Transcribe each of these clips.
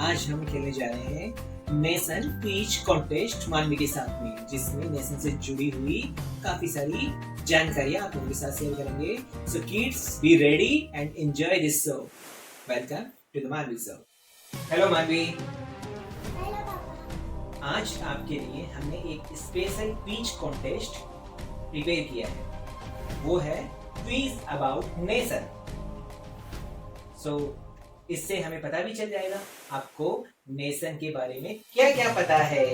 आज हम खेलने जा रहे हैं नेशन क्विज कॉन्टेस्ट मानवी के साथ में, जिसमें नेशन से जुड़ी हुई काफी सारी जानकारियां आप लोगों के साथ शेयर करेंगे। So kids be ready and enjoy this show. Welcome to the Manvi show. Hello Manvi. आज आपके लिए हमने एक स्पेशल क्विज कॉन्टेस्ट प्रिपेयर किया है, वो है क्विज अबाउट नेशन। सो इससे हमें पता भी चल जाएगा आपको नेशन के बारे में क्या क्या पता है।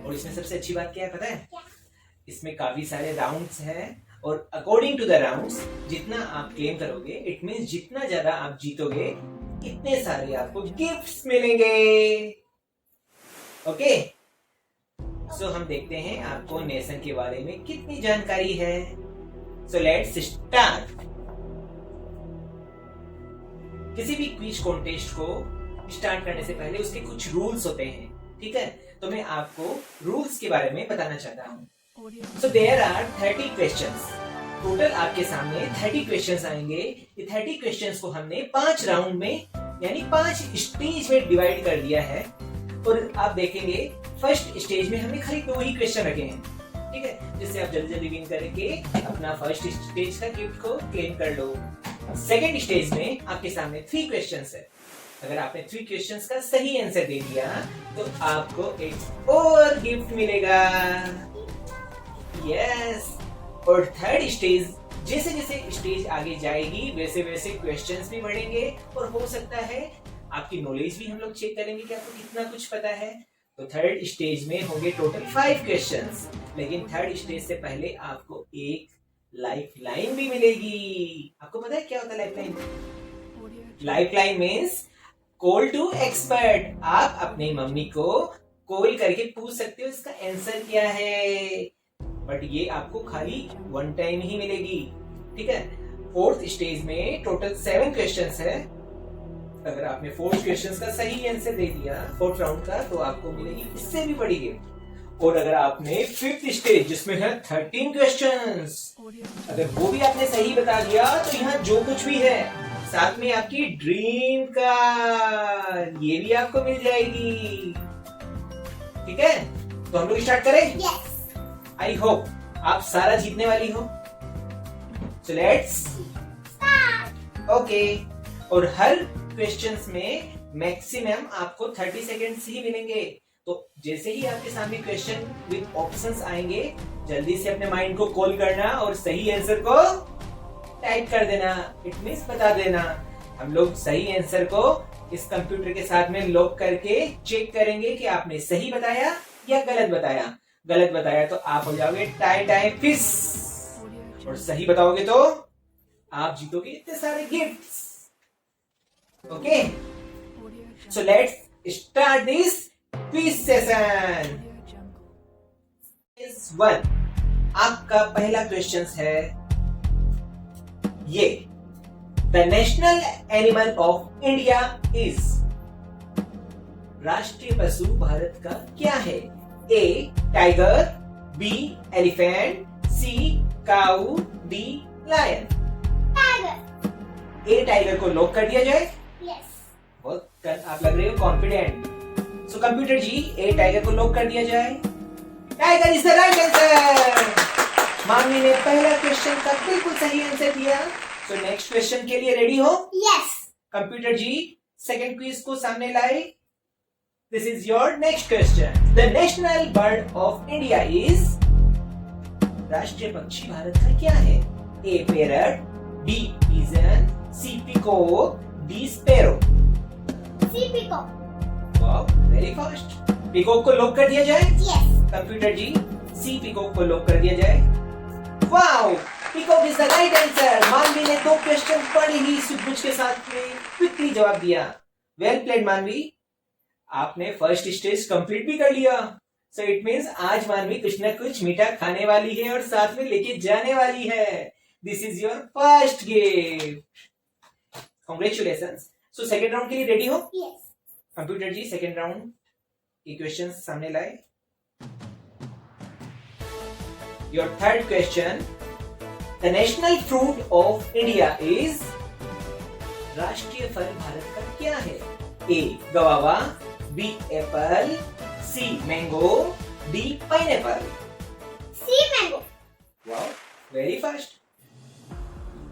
और इसमें सबसे अच्छी बात क्या है पता है? इसमें काफी सारे राउंड्स हैं और अकॉर्डिंग टू द राउंड्स जितना आप क्लेम करोगे, इट मींस जितना ज्यादा आप जीतोगे, इतने सारे आपको गिफ्ट्स मिलेंगे। ओके, सो हम देखते हैं आपको नेशन के बारे में कितनी जानकारी है। सो लेट्स स्टार्ट। किसी भी क्विज कॉन्टेस्ट को स्टार्ट करने से पहले उसके कुछ रूल्स होते हैं, ठीक है? तो मैं आपको रूल्स के बारे में बताना चाहता हूँ। So there are 30 questions. Total आपके सामने 30 क्वेश्चंस आएंगे। ये 30 क्वेश्चंस को हमने 5 राउंड में यानी 5 स्टेज में डिवाइड कर दिया है। और आप देखेंगे फर्स्ट स्टेज में हमने खाली 2 ही क्वेश्चन रखे हैं, ठीक है, जिससे आप जल्दी जल्दी विन करके अपना फर्स्ट स्टेज का गिफ्ट को क्लेम कर लो। सेकेंड स्टेज में आपके सामने 3 क्वेश्चंस है। अगर आपने 3 क्वेश्चंस का सही आंसर दे दिया तो आपको एक और गिफ्ट मिलेगा। यस। और थर्ड स्टेज, जैसे जैसे स्टेज आगे जाएगी वैसे वैसे क्वेश्चंस भी बढ़ेंगे और हो सकता है आपकी नॉलेज भी हम लोग चेक करेंगे कि आपको कितना कुछ पता है। तो थर्ड स्टेज में होंगे टोटल 5 क्वेश्चंस, लेकिन थर्ड स्टेज से पहले आपको एक लाइफ लाइन भी मिलेगी। आपको पता है क्या होता है life line? Life line means call to expert. आप अपनी मम्मी को कॉल करके पूछ सकते हो इसका आंसर क्या है, बट ये आपको खाली 1 टाइम ही मिलेगी, ठीक है? फोर्थ स्टेज में टोटल 7 क्वेश्चंस है। अगर आपने 4 क्वेश्चंस का सही आंसर दे दिया फोर्थ राउंड का, तो आपको मिलेगी इससे भी बड़ी गिफ्ट। और अगर आपने फिफ्थ स्टेज जिसमें है 13 क्वेश्चंस, अगर वो भी आपने सही बता दिया तो यहाँ जो कुछ भी है साथ में आपकी ड्रीम कार ये भी आपको मिल जाएगी, ठीक है? तो हम लोग स्टार्ट करें? यस। आई होप आप सारा जीतने वाली हो। सो लेट्स स्टार्ट। ओके। और हर क्वेश्चंस में मैक्सिमम आपको 30 सेकेंड्स ही मिलेंगे। तो जैसे ही आपके सामने क्वेश्चन विद ऑप्शंस आएंगे, जल्दी से अपने माइंड को कॉल करना और सही आंसर को टाइप कर देना। इट मींस बता देना। हम लोग सही आंसर को इस कंप्यूटर के साथ में लॉक करके चेक करेंगे कि आपने सही बताया या गलत बताया। गलत बताया तो आप हो जाओगे टाई फिश, और सही बताओगे तो आप जीतोगे इतने सारे gifts. Okay, so let's start this quiz session. 1 आपका पहला क्वेश्चन है ये, the national animal of India is. राष्ट्रीय पशु भारत का क्या है? A tiger, B elephant, C cow, D lion. Tiger. A tiger को लॉक कर दिया जाए? यस। बहुत आप लग रहे हो confident. So computer ji, A tiger को लॉक कर दिया जाए। Tiger is the right answer. Manvi ने पहला क्वेश्चन का बिल्कुल सही आंसर दिया। सो नेक्स्ट क्वेश्चन के लिए रेडी हो? Yes. Computer ji second quiz को सामने लाए। This is your next question. The national bird of India is. राष्ट्रीय पक्षी भारत का क्या है? A parrot, B pigeon, C peacock, D sparrow. C peacock. Wow, very fast. Peacock को लॉक कर दिया जाए? Yes. Computer ji C peacock को लॉक कर दिया जाए। Wow, peacock is the right answer. Manvi ने 2 क्वेश्चन बड़े ही सूझबूझ के साथ में क्विकली जवाब दिया। वेल प्लेड मानवी, आपने फर्स्ट स्टेज कंप्लीट भी कर लिया। सो इट मींस आज मानवी कुछ ना कुछ मीठा खाने वाली है और साथ में लेके जाने वाली है। This is your first gift. Congratulations. So second round के लिए रेडी हो? Yes. Computer ji second round के क्वेश्चन सामने लाए। Your third question, the national fruit of India is. राष्ट्रीय फल भारत का क्या है? A guava, B apple, C mango, D pineapple. C mango. Wow, very fast.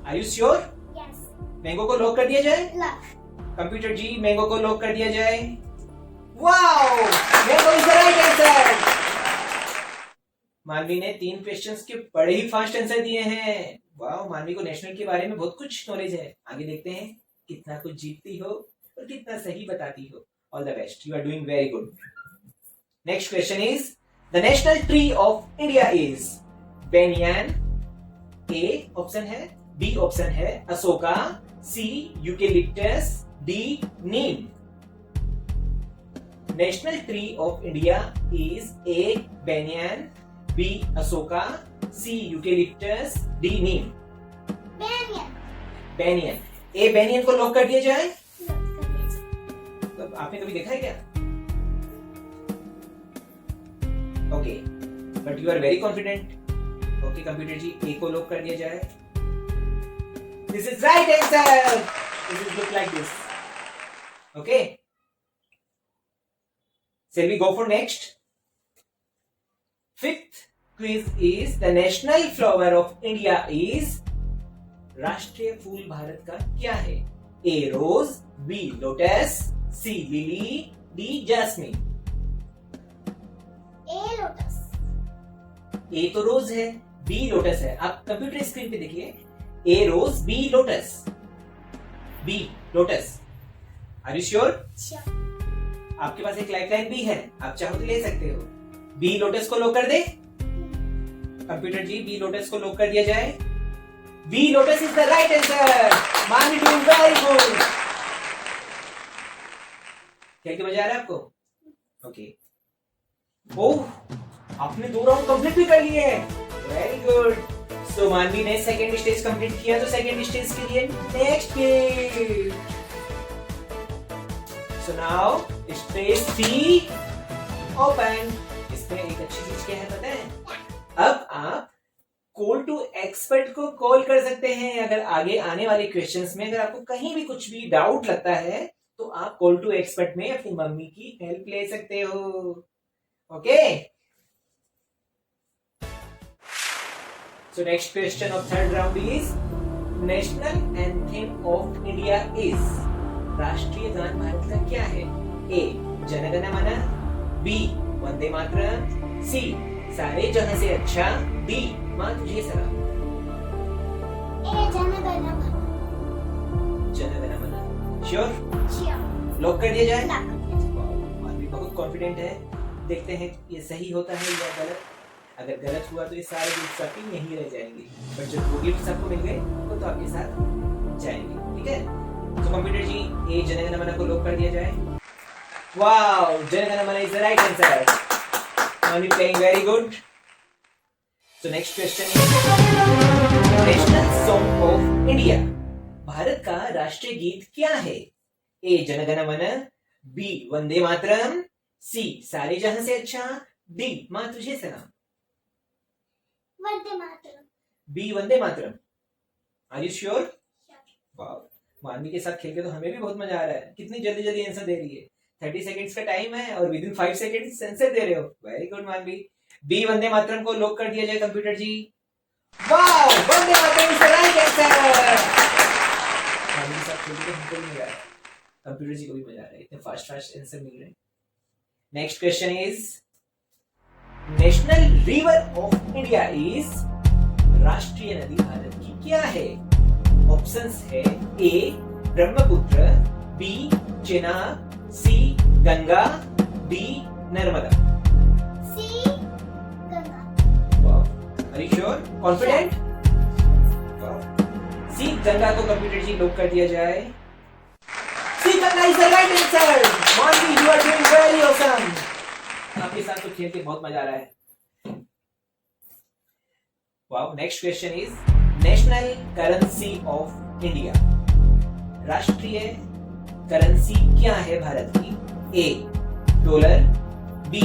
Are you sure? Yes. Mango को lock कर दिया जाए? Look. कंप्यूटर जी मैंगो को लॉक कर दिया जाए? Wow, mango is the right answer. Manvi ने 3 क्वेश्चंस के बड़े ही फास्ट आंसर दिए हैं। वाओ, मानवी को नेशनल के बारे में बहुत कुछ नॉलेज है। आगे देखते हैं कितना कुछ जीतती हो और कितना सही बताती हो। All the best, you are doing very good. Next question is the national tree of India is banyan. A option है, बी ऑप्शन है Ashoka, C eucalyptus, D neem. National tree of India is A banyan, B Ashoka, C eucalyptus, D neem. Banyan. Banyan. A banyan को lock कर दिया जाए? Look. तो आपने कभी देखा है क्या? Okay, but you are very confident. Okay computer ji, A को लॉक कर दिया जाए। This is right answer. This is look like this. Okay, shall we go for next? Fifth quiz is the national flower of India is राष्ट्रीय फूल भारत का क्या है? A rose, B lotus, C lily, D jasmine. A lotus. A तो रोज है, B lotus है। आप computer screen पे देखिए, A rose, B lotus, B lotus. Are you sure? Sure. आपके पास एक लाइफलाइन भी है, आप चाहो तो ले सकते हो। बी लोटस को लॉक कर दे? कंप्यूटर जी, बी लोटस को लॉक कर दिया जाए? B lotus is the right answer. Manvi doing very good. खेल के मजा आ रहा है आपको? ओके। ओह, आपने 2 राउंड कंप्लीट भी कर लिए हैं। Very good. सो मानवी ने सेकंड स्टेज कंप्लीट किया, तो सेकंड स्टेज के लिए next game. So now stage 3 open. इसमें एक अच्छी चीज क्या है पता है? अब आप कॉल टू एक्सपर्ट को कॉल कर सकते हैं। अगर आगे आने वाले क्वेश्चंस में अगर आपको कहीं भी कुछ भी डाउट लगता है तो आप कॉल टू एक्सपर्ट में अपनी मम्मी की हेल्प ले सकते हो। Okay, so next question of third round is national anthem of India is राष्ट्रीय गान भारत का क्या है? ए जन गण मन, बी वंदे मातरम, सी सारे जहां से अच्छा, डी मां तुझे सलाम। A जन गण मन. जन गण मन। श्योर? Sure. लॉक कर दिया जाए? Lock. मानवी बहुत कॉन्फिडेंट है। देखते हैं ये सही होता है या गलत। अगर गलत हुआ तो ये सारे गिफ्ट्स आपके यहीं रह जाएंगे, बट जब वो गिफ्ट्स आपको मिल गए वो तो आपके साथ जाएंगे। ठीक है, तो कंप्यूटर जी, ए जन गण मन को लॉक कर दिया जाए? वाओ, जन गण मन इज द राइट आंसर। मानवी playing very good. So next question is national song of India. Bharat का राष्ट्रीय गीत क्या है? ए जन गण मन, बी वंदे मातरम, सी सारे जहां से अच्छा, डी मां तुझे सलाम। Vande Mataram. B Vande Mataram. Are you sure? Sure. Wow, Manvi के साथ खेल के तो हमें भी बहुत मजा आ रहा है। कितनी जल्दी जल्दी आंसर दे रही है। 30 सेकंड्स का टाइम है और विद इन 5 सेकंड्स आंसर दे रहे हो। Very good Manvi. B Vande Mataram को लॉक कर दिया जाए computer ji? Wow, Vande Mataram is the right answer. Manvi के साथ खेल के हमको भी मजा आ रहा है, कंप्यूटर जी को भी मजा आ रहा है। इतने फास्ट फास्ट आंसर मिल रहे हैं। Next question is national river of India is राष्ट्रीय नदी भारत की क्या है? ऑप्शंस है A Brahmaputra, B Chenab, C Ganga, D Narmada. C Ganga. Wow, are you sure? Confident? Wow, C Ganga को कंप्यूटर जी लॉक कर दिया जाए? C Ganga is the right answer. Manvi, you are doing very awesome. आपके साथ तो खेल के बहुत मजा आ रहा है। Wow, next question is national currency of India. राष्ट्रीय करेंसी क्या है भारत की? A dollar, B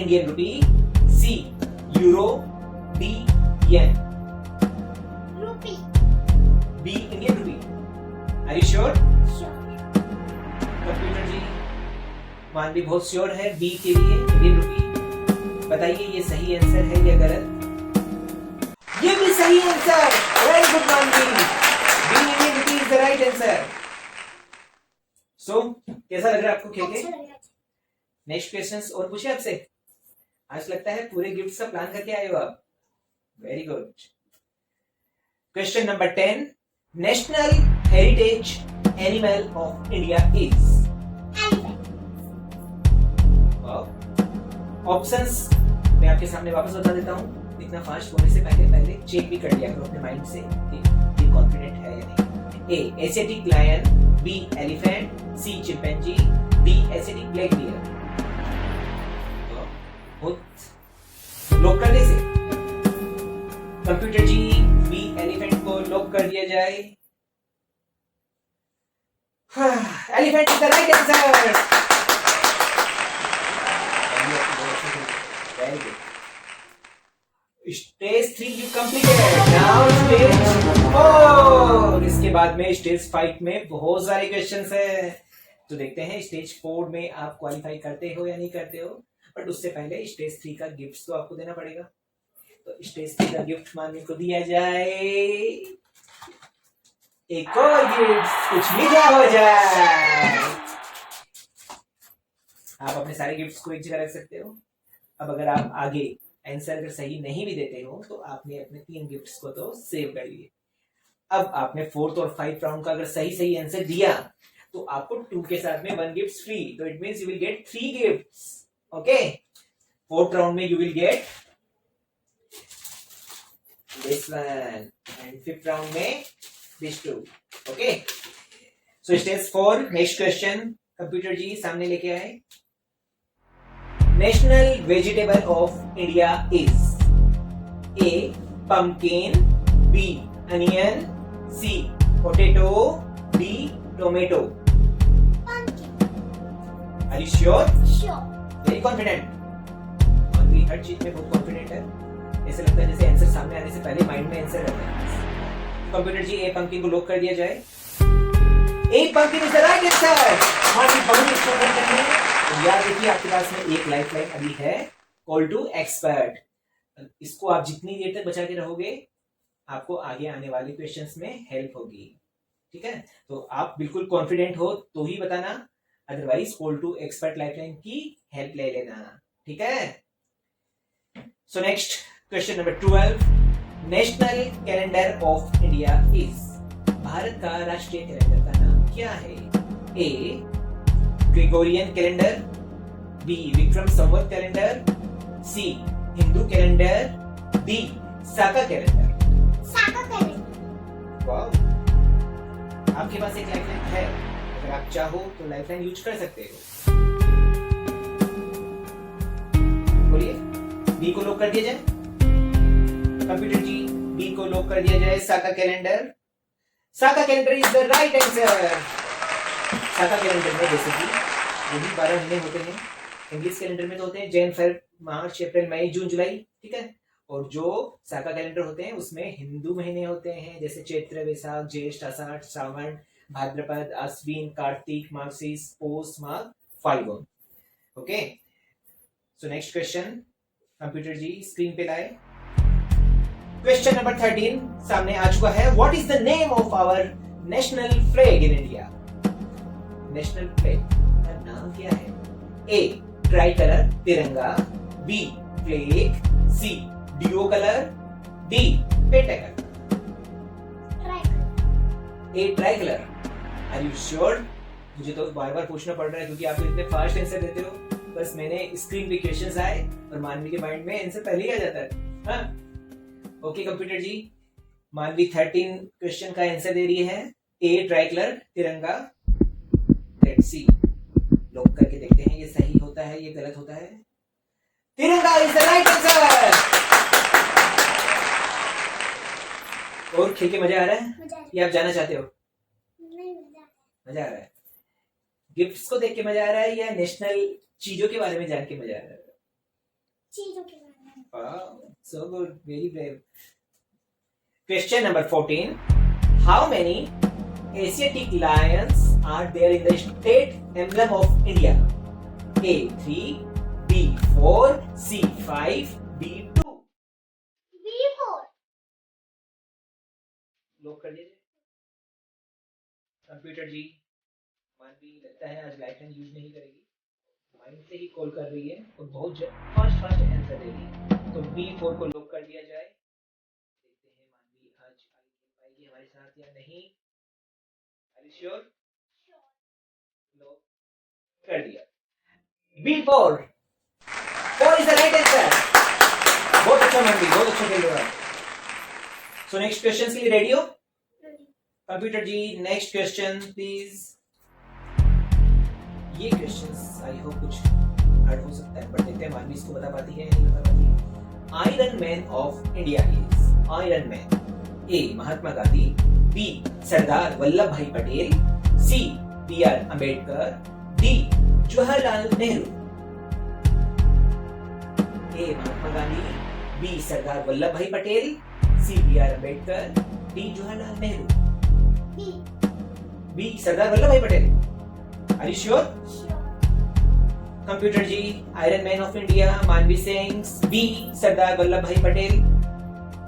Indian rupee, C euro, D yen. Rupee. B Indian rupee. Are you sure? Sure. Computer ji, Manvi बहुत श्योर है बी के लिए, इंडियन रुपी। बताइए ये सही आंसर है या गलत? ये भी सही answer, very good Manvi, B Indian rupee is the right answer. So कैसा लग रहा है आपको खेल के? अच्छा लग रहा है। नेक्स्ट क्वेश्चंस और पूछे आपसे? आज लगता है पूरे गिफ्ट का प्लान करके आए हो आप, very good. Question number 10, national heritage animal of India is? Options मैं आपके सामने वापस बता देता हूं, इतना फास्ट होने से पहले चेक भी कर लिया करो अपने माइंड से कि कॉन्फिडेंट है या नहीं। A Asiatic lion, B elephant, C chimpanzee, D Asiatic black bear. बहुत लॉक कर दे से कंप्यूटर जी, बी एलिफेंट को लॉक कर दिया जाए। Elephant is the right answer. Very good. Stage 3 you completed. Now stage 4. इसके बाद में स्टेज 5 में बहुत सारे क्वेश्चंस है, तो देखते हैं स्टेज 4 में आप क्वालिफाई करते हो या नहीं करते हो। बट उससे पहले स्टेज 3 का गिफ्ट तो आपको देना पड़ेगा, तो स्टेज 3 का गिफ्ट मानने को दिया जाए। एक और गिफ्ट, कुछ मीठा हो जाए। आप अपने सारे गिफ्ट्स को एक जगह रख सकते हो। अब अगर आप आगे आंसर अगर सही नहीं भी देते हो तो आपने अपने 3 गिफ्ट्स को तो सेव कर लिए। अब आपने 4th और 5th राउंड का अगर सही आंसर दिया तो आपको 2 के साथ में 1 गिफ्ट फ्री, तो it means you will get 3 gifts. Okay, 4th round में you will get this one and 5th round में this 2। Okay, so stage 4 next question computer ji सामने लेके आए। National vegetable of India is? A pumpkin, B onion, C potato, D tomato. Are you sure? Very confident. Manvi हर चीज में बहुत confident है, ऐसे लगता है जैसे आंसर सामने आने से पहले माइंड में आंसर रहता है। कंप्यूटर जी ए पंपकिन को लॉक कर दिया जाए। A pumpkin is the right answer. Manvi बहुत स्ट्रगल कर रहे हैं। याद रखिए आपके पास में एक लाइफलाइन अभी है, कॉल टू एक्सपर्ट। इसको आप जितनी देर तक बचा के रहोगे आपको आगे आने वाले क्वेश्चंस में हेल्प होगी, ठीक है? तो आप बिल्कुल कॉन्फिडेंट हो तो ही बताना, otherwise call to expert lifeline की हेल्प ले लेना, ठीक है? So next question number 12, national calendar of India is? Bharat का राष्ट्रीय कैलेंडर का नाम क्या है? A Gregorian calendar, B Vikram Samvat calendar, C Hindu calendar, D Saka calendar. वाह, आपके पास एक लाइफलाइन है, अगर आप चाहो तो लाइफलाइन यूज कर सकते हो। बोलिए, बी को लॉक कर दिया जाए। कंप्यूटर जी, बी को लॉक कर दिया जाए, Saka calendar. Saka calendar is the right answer. Saka calendar में जैसे कि यही 12 महीने होते हैं, इंग्लिश कैलेंडर में तो होते हैं जैन, फेब, मार्च, अप्रैल, मई, जून, जुलाई, ठीक है? और जो साका कैलेंडर होते हैं उसमें हिंदू महीने होते हैं, जैसे चैत्र, वैशाख, ज्येष्ठ, आषाढ़, श्रावण, भाद्रपद, अश्विन, कार्तिक, मार्गशीर्ष, पौष, माघ, फाल्गुन। Okay, so next question computer ji screen पे लाए। क्वेश्चन नंबर 13 सामने आ चुका है। What is the name of our national flag in India? National flag का नाम क्या है? A tricolour tiranga, B flag, C duo colour, D pentacolour. A tricolour. Are you sure? मुझे तो बार बार पूछना पड़ रहा है क्योंकि आप इतने फास्ट आंसर देते हो। बस मैंने स्क्रीन पे क्वेश्चंस आए और मानवी के माइंड में आंसर पहले ही आ जाता है। हाँ, ओके कंप्यूटर जी, मानवी 13 क्वेश्चन का आंसर दे रही है। ए ट्राई कलर तिरंगा। लेट्स सी, लॉक करके देखते हैं ये सही होता है ये गलत होता है। तिरंगा इज द राइट आंसर। और खेल के मजा आ रहा है या आप जाना चाहते हो? नहीं, मजा आ रहा है। गिफ्ट्स को देख के मजा आ रहा है या नेशनल चीजों के बारे में जान के मजा आ रहा है? चीजों के बारे में। Wow, so good, very brave. Question number 14, how many Asiatic lions are there in the state emblem of India? A 3, B 4, C 5, D 2. B4. लोग कर लीजिए कंप्यूटर जी। मानवी लगता है आज लाइफ यूज नहीं करेगी, माइंड से ही कॉल कर रही है और बहुत फास्ट आंसर देगी। तो B4 को लॉक कर दिया जाए। देखते हैं मानवी आज पाएगी हमारे साथ या नहीं। Are you sure? लॉक कर दिया। B4 is the right answer. बहुत अच्छा मानवी, बहुत अच्छा खेल रहा है। सो नेक्स्ट क्वेश्चन के लिए रेडी हो? Computer ji next question please. ये क्वेश्चंस आई होप कुछ हार्ड हो सकता है, बट देखते हैं मानवी इसको बता पाती है या नहीं बता पाती है। Iron man of India is iron man. A Mahatma Gandhi, B Sardar Vallabh Bhai Patel, C B.R. Ambedkar, D Jawaharlal Nehru. A Mahatma Gandhi, B Sardar Vallabh Bhai Patel, C B.R. Ambedkar, D Jawaharlal Nehru. B Sardar Vallabh Bhai Patel. Are you sure? Computer ji iron man of India Manvi Singh, B Sardar Vallabh Bhai Patel.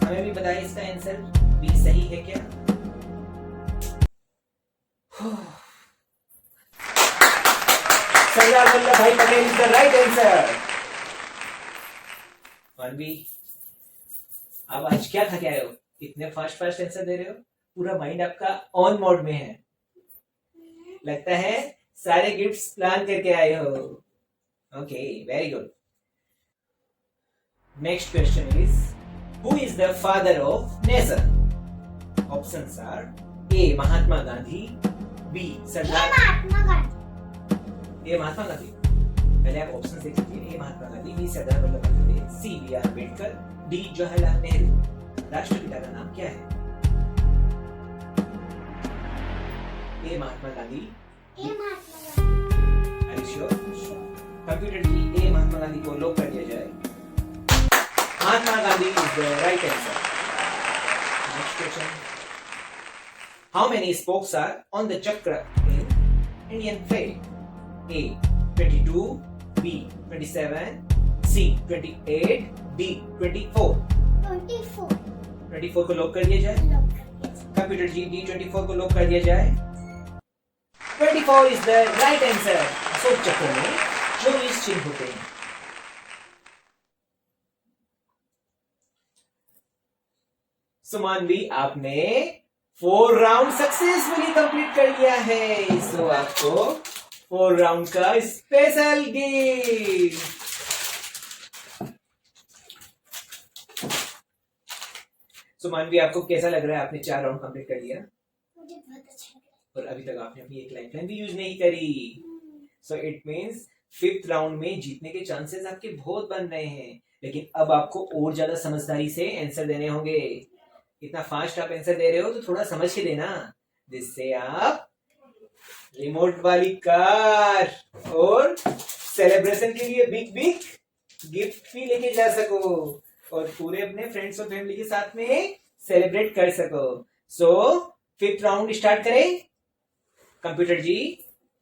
हमें भी बताइए इसका आंसर बी सही है क्या? सरदार Vallabh Bhai Patel is the right answer. मानवी अब आज क्या खा के आए हो? इतने फास्ट आंसर दे रहे हो, पूरा माइंड आपका ऑन मोड में है। लगता है सारे गिफ्ट्स प्लान करके आए हो। Okay, very good. Next question is who is the father of nation? Options are A Mahatma Gandhi, B Sardar. A Mahatma Gandhi. पहले आप ऑप्शन देख लीजिए। A Mahatma Gandhi, B Sardar Vallabh Bhai Patel, C B.R. Ambedkar, D Jawaharlal Nehru. राष्ट्रपिता का नाम क्या है? A Mahatma Gandhi. Are you sure? Computer ji A Mahatma Gandhi को लॉक कर दिया जाए। Mahatma Gandhi is the right answer. Next question, how many spokes are on the chakra in Indian flag? A 22, B 27, C 28, D 24। 24 को लॉक कर दिया जाए। कंप्यूटर जी डी 24 को लॉक कर दिया जाए। 24 is the right answer. Ashok चक्र में 24 चिन्ह होते हैं। सुमानवी आपने 4 राउंड सक्सेसफुली कंप्लीट कर लिया है। सो आपको 4 राउंड का स्पेशल गिफ्ट। सुमानवी आपको कैसा लग रहा है? आपने 4 राउंड कंप्लीट कर लिया। मुझे बहुत अच्छा लगा। और अभी तक आपने अपनी एक लाइफलाइन भी यूज नहीं करी। So it means 5th round में जीतने के चांसेस आपके बहुत बन रहे हैं, लेकिन अब आपको और ज्यादा समझदारी से आंसर देने होंगे। इतना फास्ट आप आंसर दे रहे हो तो थोड़ा समझ के देना, जिससे आप रिमोट वाली कार और सेलिब्रेशन के लिए बिग गिफ्ट भी लेके जा सको और पूरे अपने फ्रेंड्स और फैमिली के साथ में सेलिब्रेट कर सको। सो 5th राउंड स्टार्ट करें। Computer ji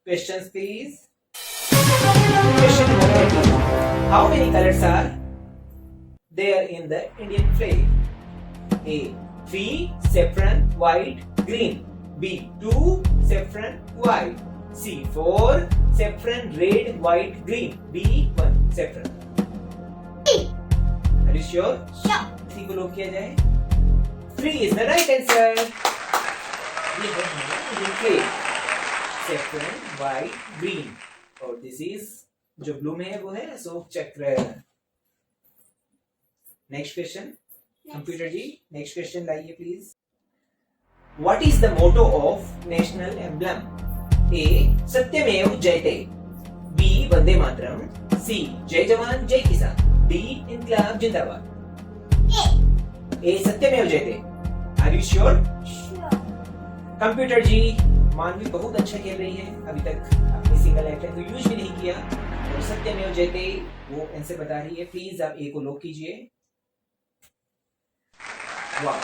questions please. Question number 1, how many colours are there in the Indian flag? A 3 saffron white green, B 2 saffron white, C 4 saffron red white green, D 1 saffron। Are you sure? Sure. 3 को lock किया जाए। 3 is the right answer। ये है हमारा Indian flag, saffron white green, और this is जो blue में है वो है Ashok chakra. Next question computer ji, next question लाइए please. What is the motto of national emblem? A सत्यमेव जयते, बी वंदे मातरम, सी जय जवान जय किसान, डी इनकलाब जिंदाबाद। ए सत्यमेव Jayate. Are you sure? Computer ji Manvi बहुत अच्छा खेल रही है, अभी तक अपनी सिंगल लाइफलाइन को यूज भी नहीं किया और सत्यमेव जयते वो आंसर बता रही है। प्लीज आप ए को लॉक कीजिए। वाह,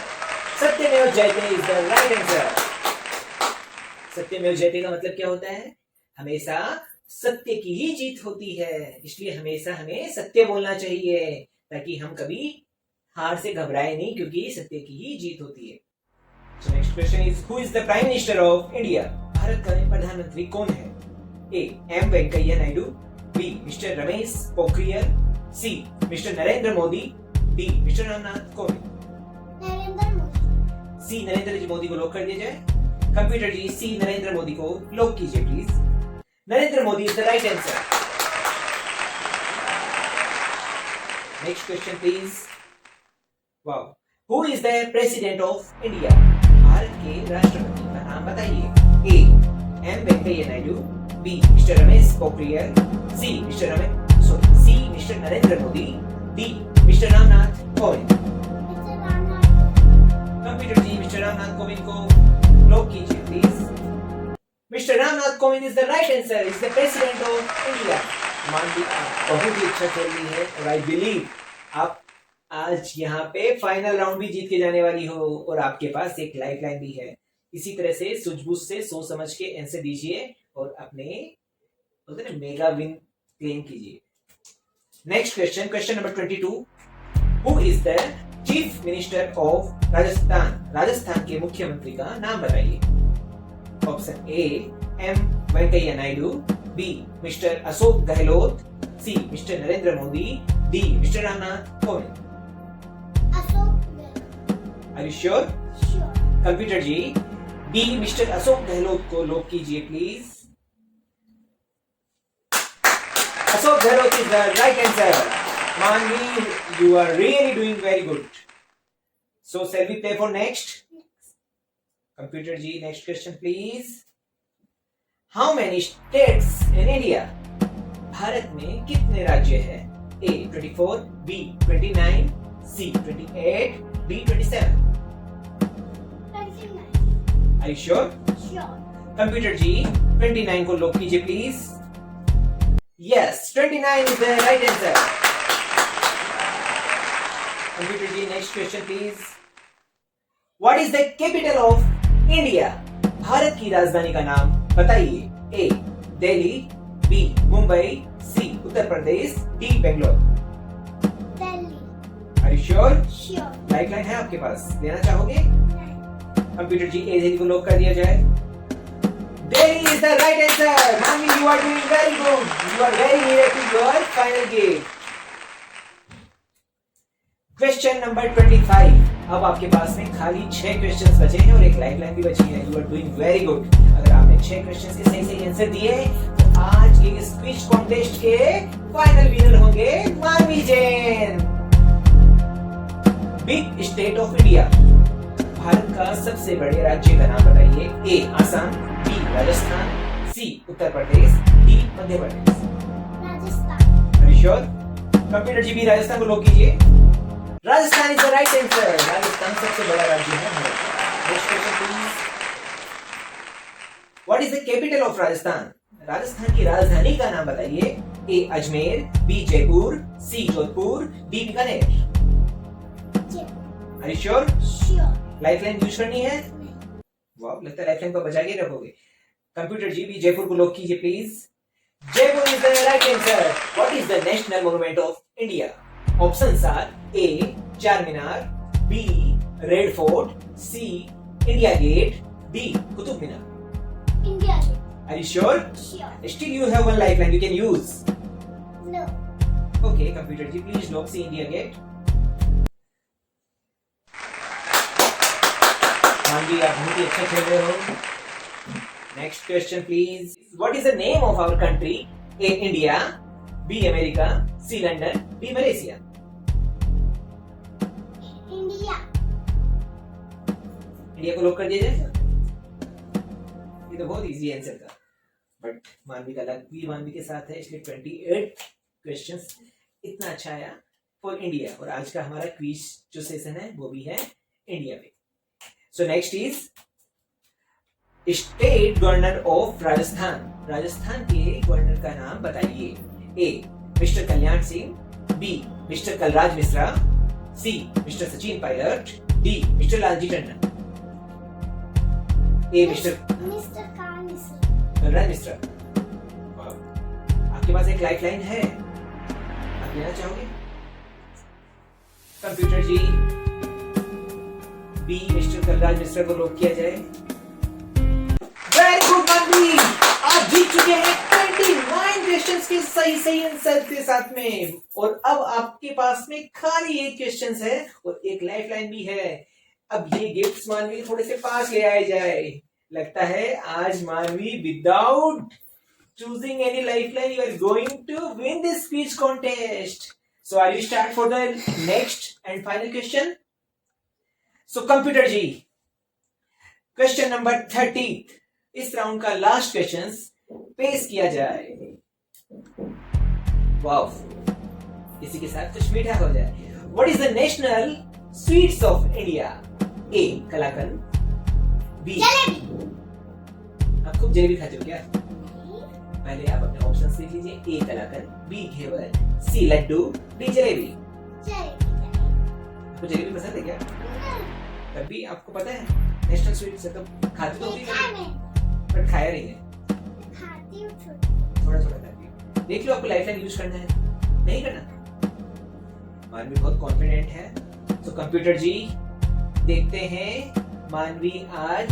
सत्यमेव जयते इज द राइट आंसर। सत्यमेव जयते का मतलब क्या होता है? हमेशा सत्य की ही जीत होती है, इसलिए हमेशा हमें सत्य बोलना चाहिए ताकि हम कभी हार से घबराए नहीं, क्योंकि सत्य की ही जीत होती है। So next question is, who is the Prime Minister of India? Bharat का प्रधानमंत्री कौन है? A. M. Venkaiah Naidu, B. Mister Ramesh Pokhriyal, C. Mister Narendra Modi, D. Mister Ramnath Kovind. Narendra Modi. C. Narendra Modi को लॉक कर दिया जाए। Computer ji C. नरेंद्र मोदी को लॉक कीजिए please. Narendra Modi is the right answer. Next question please. Wow, who is the president of India? Bharat के राष्ट्रपति का नाम बताइए। A. M Venkaiah Naidu, B. Mister Ramesh Pokhriyal, C. Mister Narendra Modi, D. Mister Ramnath Kovind. Mister Ramnath. Computer ji mister Ramnath Kovind को लॉक कीजिए please. Mister Ramnath Kovind is the right answer, is the president of India. Manvi आप बहुत ही अच्छा खेल रही है और आई बिलीव आप आज यहाँ पे फाइनल राउंड भी जीत के जाने वाली हो और आपके पास एक लाइफलाइन भी है। इसी तरह से सूझबूझ से सोच समझ के आंसर दीजिए और अपने मेगा विन क्लेम कीजिए। Next question, question number 22। Who is the chief minister of Rajasthan? Rajasthan के मुख्यमंत्री का नाम बताइए। Option A. M Venkaiah Naidu, B. Mister Ashok Gehlot, C. Mister Narendra Modi, D. Mister Ramnath Kovind. Ashok Gehlot. Are you sure? Sure. Computer ji D. Mister Ashok Gehlot को लॉक कीजिए please. Ashok Gehlot is the right answer. Manvi, you are really doing very good. So shall we play for next? Computer ji, next question please. How many states in India? Bharat में कितने राज्य हैं? A. 24, B. 29, C. 28, D. 27. 29। Are you sure? Sure. Computer ji 29 को lock कीजिए please. Yes, 29 is the right answer. Computer ji next question please. What is the capital of India? Bharat की राजधानी का नाम बताइए। A. Delhi, B. Mumbai, C. Uttar Pradesh, D. Bangalore. Delhi. Are you sure? Sure. Lifeline है आपके पास, लेना चाहोगे? नहीं। कंप्यूटर जी A दिल्ली को लॉक कर दिया जाए। Delhi is the right answer. Manvi, you are doing very good. You are very near to your final game. Question number 25। अब आपके पास में खाली 6 क्वेश्चंस बचे हैं और एक लाइफलाइन भी बची है। You are doing very good. अगर आपने 6 क्वेश्चंस के सही सही आंसर दिए तो आज के स्पीच कॉन्टेस्ट के फाइनल विनर होंगे Manvi Jain. Big state of India, Bharat का सबसे बड़े राज्य का नाम बताइए। A. Assam, B. Rajasthan, C. Uttar Pradesh, D. Madhya Pradesh. Rajasthan. Are you sure? Computer ji भी राजस्थान को लॉक कीजिए। Rajasthan is the right answer. Rajasthan सबसे बड़ा राज्य है भारत का। Next question please. What is the capital of Rajasthan? Rajasthan की राजधानी का नाम बताइए। A. Ajmer, B. Jaipur, C. Jodhpur, D. Bikaner. Jaipur. Are you sure? Sure. Lifeline use करनी है? वाह, लगता है लाइफलाइन को बचा के रखोगे। कंप्यूटर जी भी जयपुर को लॉक कीजिए please. Jaipur is the right answer. What is the national monument of India? Options are A. Charminar, B. Red fort, C. India gate, D. Qutub Minar. India gate. Are you sure? Sure. Still you have one lifeline you can use. No. Okay computer ji please lock C India gate. हाँ जी, आप बहुत ही अच्छा खेल रहे हो। Next question please. What is the name of our country? A. India, B. America, C. London, D. Malaysia. India. India को लॉक कर दिया जाए। ये तो बहुत इजी आंसर था, बट मानवी का लक भी मानवी के साथ है, इसलिए 28 क्वेश्चंस इतना अच्छा आया फॉर इंडिया। और आज का हमारा क्विज जो सेशन है वो भी है इंडिया पे। So next is state governor of Rajasthan. Rajasthan के गवर्नर का नाम बताइए। A. Mister Kalyan Singh, B. Mister Kalraj Mishra, C. Mister Sachin Pilot, D. Mister Lalji Tandon. A. Mister mister Kalraj Mishra, आपके पास एक लाइफलाइन है, आप लेना चाहोगे? Computer ji, B mister Kalraj Mishra को लॉक किया जाए। वेरी गुड मानवी, आप जीत चुके हैं 29 क्वेश्चंस के सही आंसर के साथ में, और अब आपके पास में खाली एक क्वेश्चन है और एक लाइफलाइन भी है। अब ये गिफ्ट्स मानवी थोड़े से पास ले आए जाए। लगता है आज मानवी without choosing any lifeline you are going to win this speech contest. So are you start for the next and final question? So computer ji, question number 30 इस राउंड का लास्ट क्वेश्चन पेश किया जाए। वाव, इसी के साथ कुछ मीठा हो जाए। What is the national sweets of India? A kalakand, B jalebi. आप खूब जलेबी खाते हो क्या? पहले आप अपने ऑप्शंस लिख लीजिए। ए कलाकंद, बी घेवर, सी लड्डू, डी जलेबी। आपको जलेबी पसंद है क्या? तब भी आपको पता है नेशनल स्वीट्स है, तो खाते तो होगी पर खाया नहीं है। थोड़ा थोड़ा करके देख लो, आपको लाइफलाइन यूज करना है नहीं करना? मानवी बहुत कॉन्फिडेंट है। तो कंप्यूटर जी, देखते हैं मानवी आज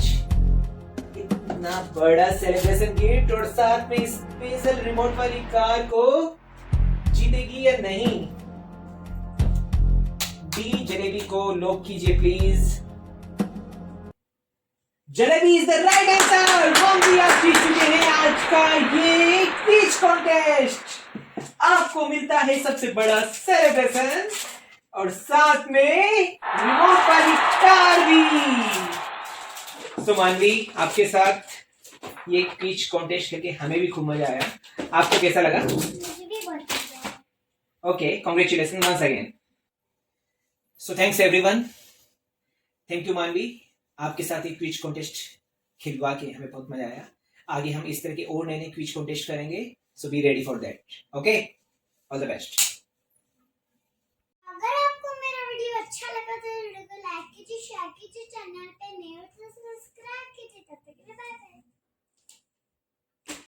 इतना बड़ा सेलिब्रेशन गिफ्ट और साथ में स्पेशल रिमोट वाली कार को जीतेगी या नहीं। डी जलेबी को लॉक कीजिए please. Jalebi is the right answer. मानवी आप जीत चुके हैं आज का ये क्विज कॉन्टेस्ट। आपको मिलता है सबसे बड़ा सेलिब्रेशन और साथ में रिमोट वाली कार भी। तो मानवी, आपके साथ ये क्विज कॉन्टेस्ट करके हमें भी खूब मजा आया। आपको कैसा लगा? Okay, congratulation once again. So thanks everyone. Thank you Manvi, आपके साथ एक क्विज कॉन्टेस्ट खिलवा के हमें बहुत मजा आया। आगे हम इस तरह के और नए नए क्विज कॉन्टेस्ट करेंगे, so be ready for that. Okay, all the best. अगर आपको मेरा वीडियो अच्छा लगा तो वीडियो को लाइक कीजिए, शेयर कीजिए, चैनल पे नए हो तो सब्सक्राइब कीजिए। तब तक के लिए बाय बाय।